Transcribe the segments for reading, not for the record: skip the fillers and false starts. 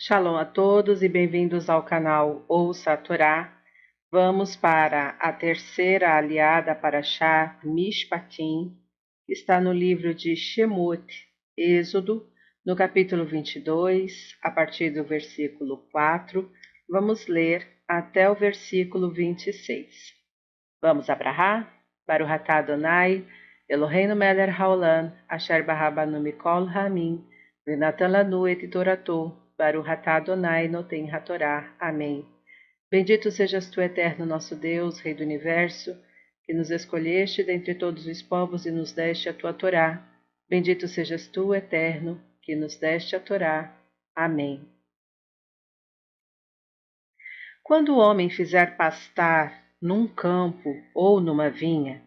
Shalom a todos e bem-vindos ao canal Ouça a Torá. Vamos para a terceira aliada Parashá Mishpatim, que está no livro de Shemot, Êxodo, no capítulo 22, a partir do versículo 4. Vamos ler até o versículo 26. Vamos abrahar? Baruch atah Adonai, Eloheinu melech haolam, asher barabanu mikol hamim, venatan lanu et toratou, Baruch atah Adonai noten hatorá. Amém. Bendito sejas tu, eterno nosso Deus, Rei do Universo, que nos escolheste dentre todos os povos e nos deste a tua Torá. Bendito sejas tu, eterno, que nos deste a Torá. Amém. Quando o homem fizer pastar num campo ou numa vinha,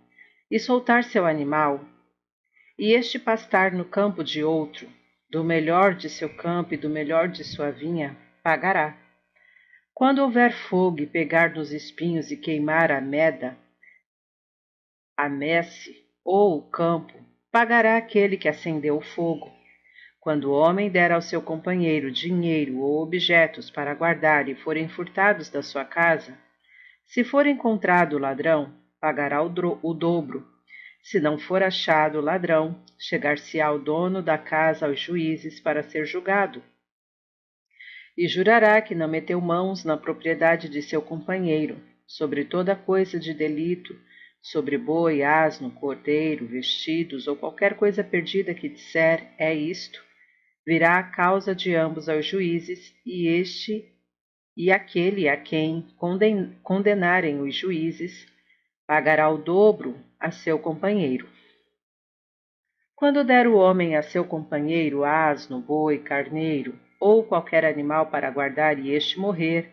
e soltar seu animal, e este pastar no campo de outro, do melhor de seu campo e do melhor de sua vinha, pagará. Quando houver fogo e pegar nos espinhos e queimar a messe ou o campo, pagará aquele que acendeu o fogo. Quando o homem der ao seu companheiro dinheiro ou objetos para guardar e forem furtados da sua casa, se for encontrado o ladrão, pagará o dobro. Se não for achado o ladrão, chegar-se-á o dono da casa aos juízes para ser julgado. E jurará que não meteu mãos na propriedade de seu companheiro, sobre toda coisa de delito, sobre boi, asno, cordeiro, vestidos ou qualquer coisa perdida que disser, é isto, virá a causa de ambos aos juízes, e este e aquele a quem condenarem os juízes, pagará o dobro a seu companheiro. Quando der o homem a seu companheiro asno, boi, carneiro, ou qualquer animal para guardar e este morrer,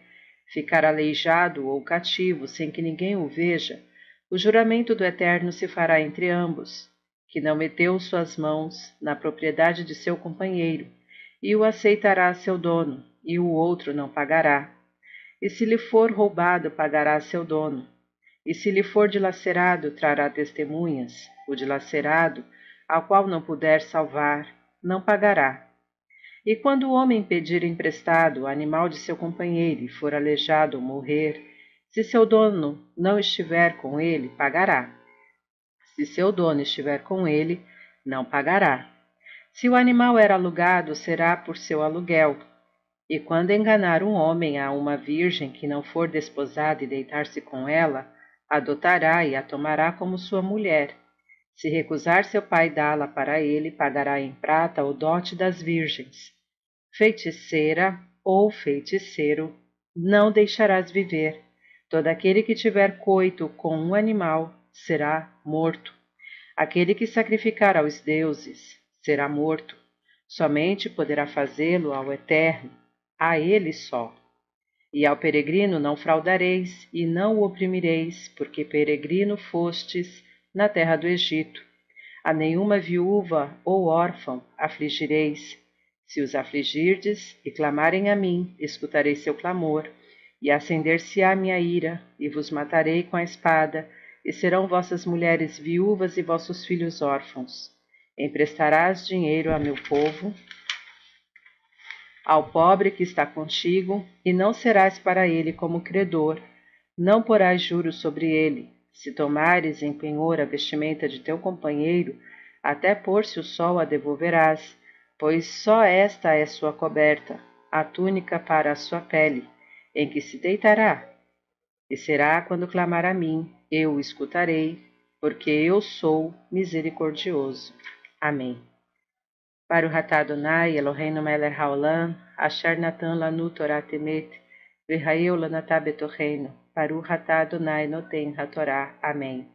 ficar aleijado ou cativo sem que ninguém o veja, o juramento do Eterno se fará entre ambos, que não meteu suas mãos na propriedade de seu companheiro, e o aceitará seu dono, e o outro não pagará. E se lhe for roubado, pagará seu dono. E se lhe for dilacerado, trará testemunhas. O dilacerado, ao qual não puder salvar, não pagará. E quando o homem pedir emprestado o animal de seu companheiro e for aleijado ou morrer, se seu dono não estiver com ele, pagará. Se seu dono estiver com ele, não pagará. Se o animal era alugado, será por seu aluguel. E quando enganar um homem a uma virgem que não for desposada e deitar-se com ela, adotará e a tomará como sua mulher. Se recusar seu pai dá-la para ele, pagará em prata o dote das virgens. Feiticeira ou feiticeiro, não deixarás viver. Todo aquele que tiver coito com um animal será morto. Aquele que sacrificar aos deuses será morto. Somente poderá fazê-lo ao Eterno, a ele só. E ao peregrino não fraudareis, e não o oprimireis, porque peregrino fostes na terra do Egito. A nenhuma viúva ou órfão afligireis. Se os afligirdes e clamarem a mim, escutarei seu clamor, e acender-se-á minha ira, e vos matarei com a espada, e serão vossas mulheres viúvas e vossos filhos órfãos. Emprestarás dinheiro a meu povo, ao pobre que está contigo, e não serás para ele como credor, não porás juros sobre ele. Se tomares em penhor a vestimenta de teu companheiro, até pôr-se o sol a devolverás, pois só esta é sua coberta, a túnica para a sua pele, em que se deitará. E será quando clamar a mim, eu o escutarei, porque eu sou misericordioso. Amém. Baruch atah Adonai, Eloheinu melech haolam, asher natan lanu Torah temet, v'hayeu lanatah betocheinu, Baruch atah Adonai noten hatorá. Amém.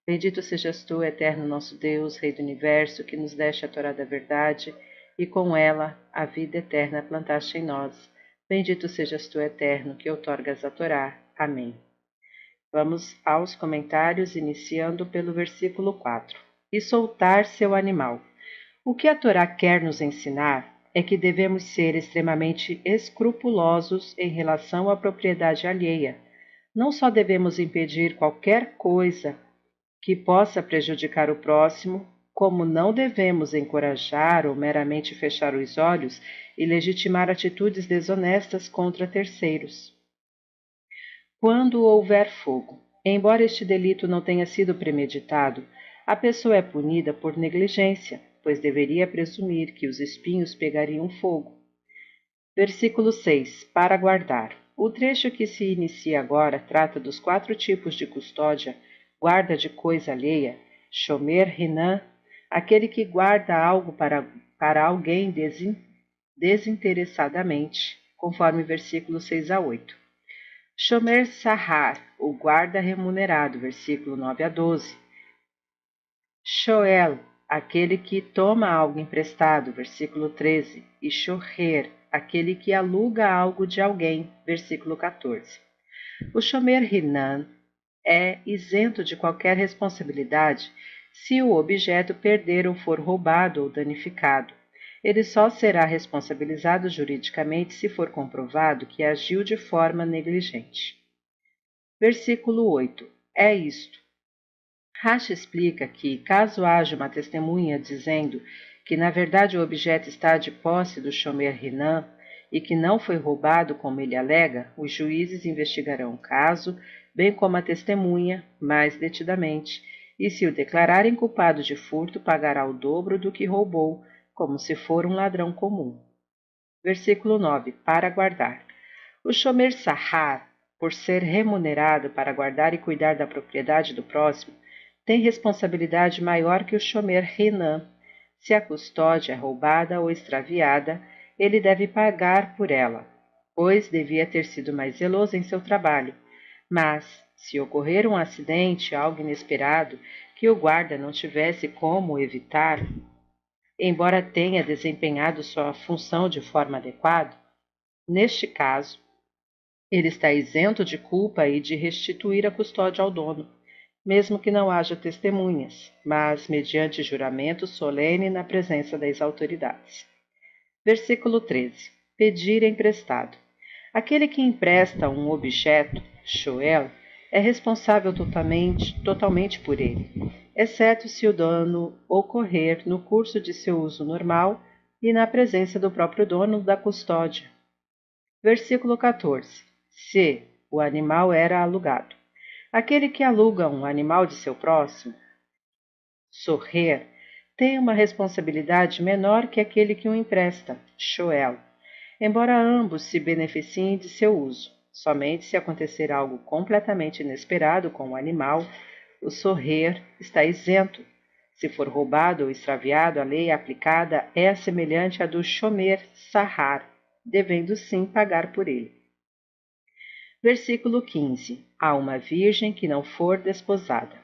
Bendito sejas tu, eterno nosso Deus, Rei do Universo, que nos deste a Torá da verdade, e com ela a vida eterna plantaste em nós. Bendito sejas tu, eterno, que outorgas a Torá. Amém. Vamos aos comentários, iniciando pelo versículo 4. E soltar seu animal. O que a Torá quer nos ensinar é que devemos ser extremamente escrupulosos em relação à propriedade alheia. Não só devemos impedir qualquer coisa que possa prejudicar o próximo, como não devemos encorajar ou meramente fechar os olhos e legitimar atitudes desonestas contra terceiros. Quando houver fogo, embora este delito não tenha sido premeditado, a pessoa é punida por negligência, pois deveria presumir que os espinhos pegariam fogo. Versículo 6. Para guardar. O trecho que se inicia agora trata dos 4 tipos de custódia: guarda de coisa alheia, shomer hinam, aquele que guarda algo para alguém desinteressadamente, conforme versículo 6 a 8. Shomer sahar, o guarda remunerado, versículo 9 a 12. Shoel, aquele que toma algo emprestado, versículo 13. E shoher, aquele que aluga algo de alguém, versículo 14. O shomer hinam é isento de qualquer responsabilidade se o objeto perder ou for roubado ou danificado. Ele só será responsabilizado juridicamente se for comprovado que agiu de forma negligente. Versículo 8. É isto. Rashi explica que, caso haja uma testemunha dizendo que na verdade o objeto está de posse do shomer hinam e que não foi roubado como ele alega, os juízes investigarão o caso, bem como a testemunha, mais detidamente, e se o declararem culpado de furto, pagará o dobro do que roubou, como se for um ladrão comum. Versículo 9. Para guardar. O shomer sahar, por ser remunerado para guardar e cuidar da propriedade do próximo, tem responsabilidade maior que o shomer hinam. Se a custódia é roubada ou extraviada, ele deve pagar por ela, pois devia ter sido mais zeloso em seu trabalho. Mas, se ocorrer um acidente, algo inesperado, que o guarda não tivesse como evitar, embora tenha desempenhado sua função de forma adequada, neste caso, ele está isento de culpa e de restituir a custódia ao dono, mesmo que não haja testemunhas, mas mediante juramento solene na presença das autoridades. Versículo 13. Pedir emprestado. Aquele que empresta um objeto, shoel, é responsável totalmente por ele, exceto se o dano ocorrer no curso de seu uso normal e na presença do próprio dono da custódia. Versículo 14. Se o animal era alugado. Aquele que aluga um animal de seu próximo, sorrer, tem uma responsabilidade menor que aquele que o empresta, shoel, embora ambos se beneficiem de seu uso. Somente se acontecer algo completamente inesperado com o animal, o sorrer está isento. Se for roubado ou extraviado, a lei aplicada é semelhante à do shomer sahar, devendo sim pagar por ele. Versículo 15. A uma virgem que não for desposada.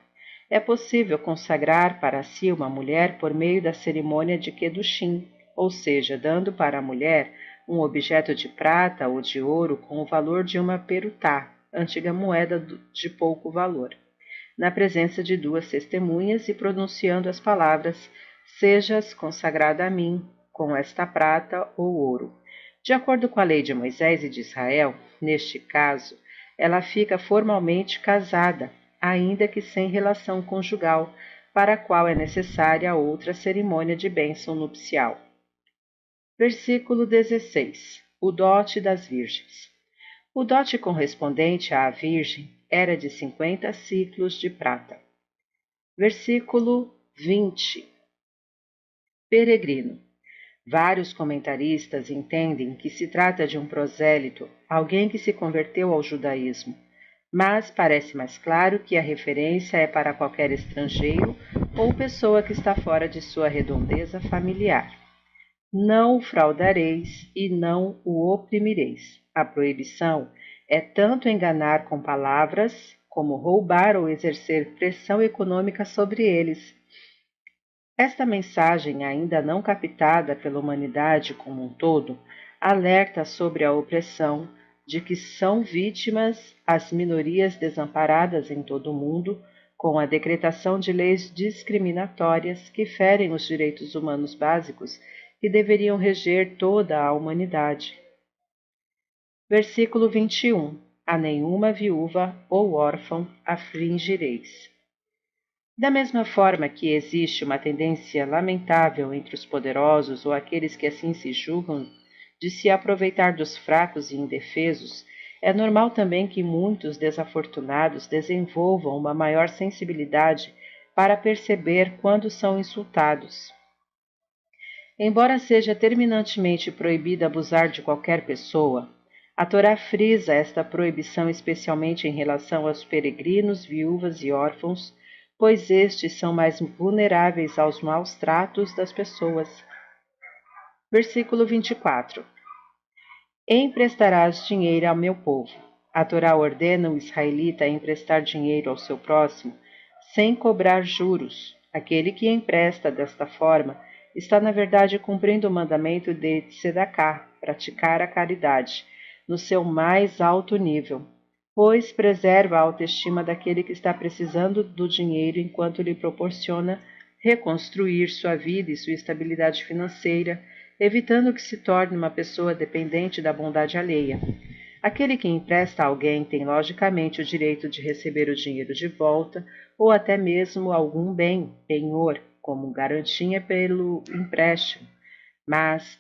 É possível consagrar para si uma mulher por meio da cerimônia de Kedushim, ou seja, dando para a mulher um objeto de prata ou de ouro com o valor de uma perutá, antiga moeda de pouco valor, na presença de 2 testemunhas e pronunciando as palavras: sejas consagrada a mim, com esta prata ou ouro. De acordo com a lei de Moisés e de Israel, neste caso, ela fica formalmente casada, ainda que sem relação conjugal, para a qual é necessária outra cerimônia de bênção nupcial. Versículo 16. O dote das virgens. O dote correspondente à virgem era de 50 ciclos de prata. Versículo 20. Peregrino. Vários comentaristas entendem que se trata de um prosélito, alguém que se converteu ao judaísmo, mas parece mais claro que a referência é para qualquer estrangeiro ou pessoa que está fora de sua redondeza familiar. Não o fraudareis e não o oprimireis. A proibição é tanto enganar com palavras, como roubar ou exercer pressão econômica sobre eles. Esta mensagem, ainda não captada pela humanidade como um todo, alerta sobre a opressão de que são vítimas as minorias desamparadas em todo o mundo, com a decretação de leis discriminatórias que ferem os direitos humanos básicos que deveriam reger toda a humanidade. Versículo 21. A nenhuma viúva ou órfão afligireis. Da mesma forma que existe uma tendência lamentável entre os poderosos ou aqueles que assim se julgam de se aproveitar dos fracos e indefesos, é normal também que muitos desafortunados desenvolvam uma maior sensibilidade para perceber quando são insultados. Embora seja terminantemente proibido abusar de qualquer pessoa, a Torá frisa esta proibição especialmente em relação aos peregrinos, viúvas e órfãos, pois estes são mais vulneráveis aos maus tratos das pessoas. Versículo 24. Emprestarás dinheiro ao meu povo. A Torá ordena o israelita a emprestar dinheiro ao seu próximo, sem cobrar juros. Aquele que empresta desta forma está, na verdade, cumprindo o mandamento de tzedakah, praticar a caridade, no seu mais alto nível, pois preserva a autoestima daquele que está precisando do dinheiro enquanto lhe proporciona reconstruir sua vida e sua estabilidade financeira, evitando que se torne uma pessoa dependente da bondade alheia. Aquele que empresta a alguém tem logicamente o direito de receber o dinheiro de volta ou até mesmo algum bem, penhor, como garantia pelo empréstimo, mas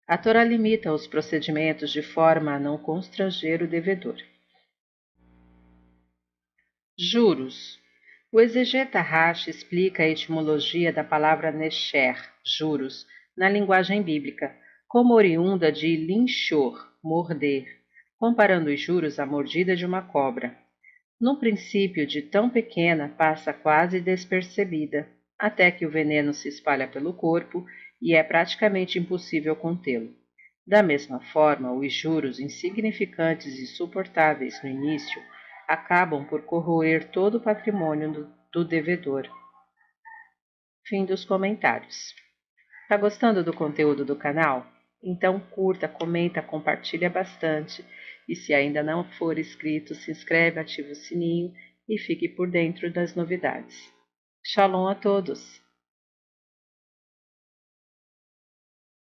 a Torá limita os procedimentos de forma a não constranger o devedor. Juros. O exegeta Rashi explica a etimologia da palavra nesher, juros, na linguagem bíblica, como oriunda de linchor, morder, comparando os juros à mordida de uma cobra. No princípio, de tão pequena, passa quase despercebida, até que o veneno se espalha pelo corpo e é praticamente impossível contê-lo. Da mesma forma, os juros insignificantes e suportáveis no início acabam por corroer todo o patrimônio do devedor. Fim dos comentários. Tá gostando do conteúdo do canal? Então curta, comenta, compartilha bastante e se ainda não for inscrito, se inscreve, ativa o sininho e fique por dentro das novidades. Shalom a todos!